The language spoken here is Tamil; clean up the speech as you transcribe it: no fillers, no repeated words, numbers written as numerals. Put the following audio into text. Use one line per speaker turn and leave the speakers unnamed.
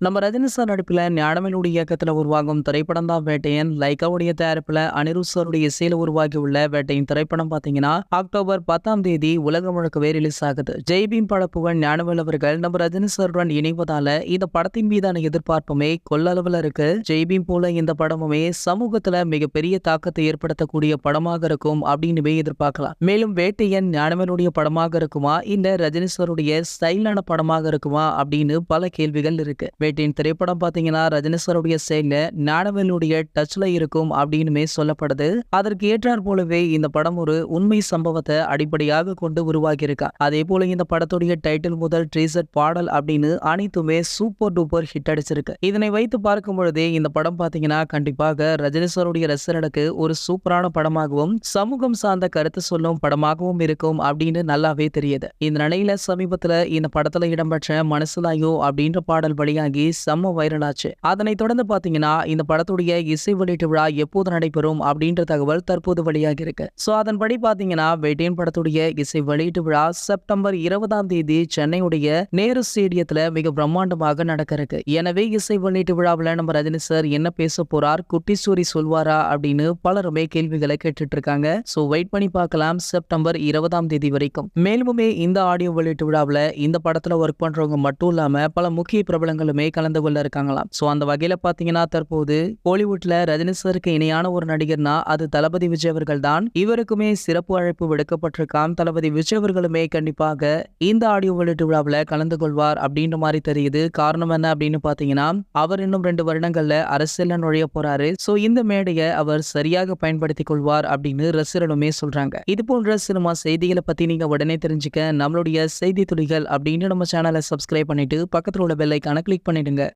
நம்ம ரஜினி சார் நடிப்புல ஞானவேலுடைய இயக்கத்துல உருவாகும் திரைப்படம் தான் வேட்டையன். லைக்காவுடைய தயாரிப்புல அனிருத் சாருடைய இசையில உருவாகி உள்ள வேட்டையின் திரைப்படம் பாத்தீங்கன்னா அக்டோபர் 10ஆம் தேதி உலகம் முழுக்கவே ரிலீஸ் ஆகுது. ஜெய்பீம் படப்புகழ் ஞானவேல் அவர்கள் நம்ம ரஜினி சாருடன் இணைவதால இந்த படத்தின் மீதான எதிர்பார்ப்புமே கொள்ளளவுல இருக்கு. ஜெய்பீம் போல இந்த படமுமே சமூகத்துல மிகப்பெரிய தாக்கத்தை ஏற்படுத்தக்கூடிய படமாக இருக்கும் அப்படின்னுமே எதிர்பார்க்கலாம். மேலும் வேட்டையன் ஞானவேலுடைய படமாக இருக்குமா இல்ல ரஜினி சாருடைய ஸ்டைலான படமாக இருக்குமா அப்படின்னு பல கேள்விகள் இருக்கு. வேட்டையின் திரைப்படம் பாத்தீங்கன்னா ரஜினி சாருடைய ஸ்டைல்ல ஞானவேலுடைய டச்ல இருக்கும் அப்படின்னுமே சொல்லப்படுது. அதற்கு ஏற்றாற் போலவே இந்த படம் ஒரு உண்மை சம்பவத்தை அடிப்படையாக கொண்டு உருவாகி இருக்கா. அதே போல இந்த படத்துடைய டைட்டில் முதல் ட்ரீசர் பாடல் அப்படின்னு அனைத்துமே சூப்பர் டூப்பர் ஹிட் அடிச்சிருக்கு. இதனை வைத்து பார்க்கும் பொழுதே இந்த படம் பாத்தீங்கன்னா கண்டிப்பாக ரஜினி சாருடைய ரசிகர்களுக்கு ஒரு சூப்பரான படமாகவும் சமூகம் சார்ந்த கருத்து சொல்லும் படமாகவும் இருக்கும் அப்படின்னு நல்லாவே தெரியுது. இந்த நிலையில சமீபத்துல இந்த படத்துல இடம்பெற்ற மனசுலாயோ அப்படின்ற பாடல் வழியாகி செம்ம வைரல் ஆச்சு. அதனை தொடர்ந்து பாத்தீங்கன்னா இந்த படத்துடைய இசை வெளியீட்டு விழா எப்போது நடைபெறும் அப்படின்ற தகவல் தற்போது வெளியாகி இருக்கு. சோ அதன்படி பாத்தீங்கன்னா வேட்டையன் படத்துடைய இசை வெளியீட்டு விழா செப்டம்பர் 20ஆம் தேதி சென்னையுடைய நேரு ஸ்டேடியத்துல மிக பிரம்மாண்டமாக நடக்க இருக்கு. எனவே இசை வெளியீட்டு விழாவில் நம்ம ரஜினி சார் என்ன பேச போறார், குட்டி ஸ்டோரி சொல்வாரா அப்படின்னு பலருமே கேள்விகளை கேட்டுட்டு இருக்காங்க. சோ வெயிட் பண்ணி பார்க்கலாம் செப்டம்பர் 20ஆம் தேதி வரைக்கும். மேலுமே இந்த ஆடியோ வெளியீட்டு விழாவில் இந்த படத்துல ஒர்க் பண்றவங்க மட்டும் இல்லாம பல முக்கிய பிரபலங்களுமே கலந்து கொள்ள இருக்காங்களாம். சோ அந்த வகையில பாத்தீங்கன்னா தற்போது பாலிவுட்ல ரஜினி சாருக்கு இணையான ஒரு நடிகர்னா அது தளபதி விஜய் அவர்கள் தான். இவருக்குமே சிறப்பு அழைப்பு விடுக்கப்பட்டிருக்காம். தளபதி விஜய் அவர்களுமே கண்டிப்பாக இந்த ஆடியோ வெளியீட்டு விழாவில் கலந்து கொள்வார் அப்படின்ற மாதிரி தெரியுது. காரணம் என்ன அப்படின்னு பாத்தீங்கன்னா அவர் இன்னும் 2 வருடங்கள்ல அரசியல்ல நுழைய போறாரு. சோ இந்த மேடையை அவர் சரியாக பயன்படுத்திக் கொள்வார் அப்படின்னு ரசிகர்களுமே சொல்றாங்க. இது போன்ற சினிமா செய்திகளை பத்தி நீங்க உடனே தெரிஞ்சுக்க நம்மளுடைய செய்தி துளிகள் அப்படின்னு நம்ம சேனலை சப்ஸ்கிரைப் பண்ணிட்டு பக்கத்துல உள்ள பெல் ஐகானை கிளிக் பண்ணிடுங்க.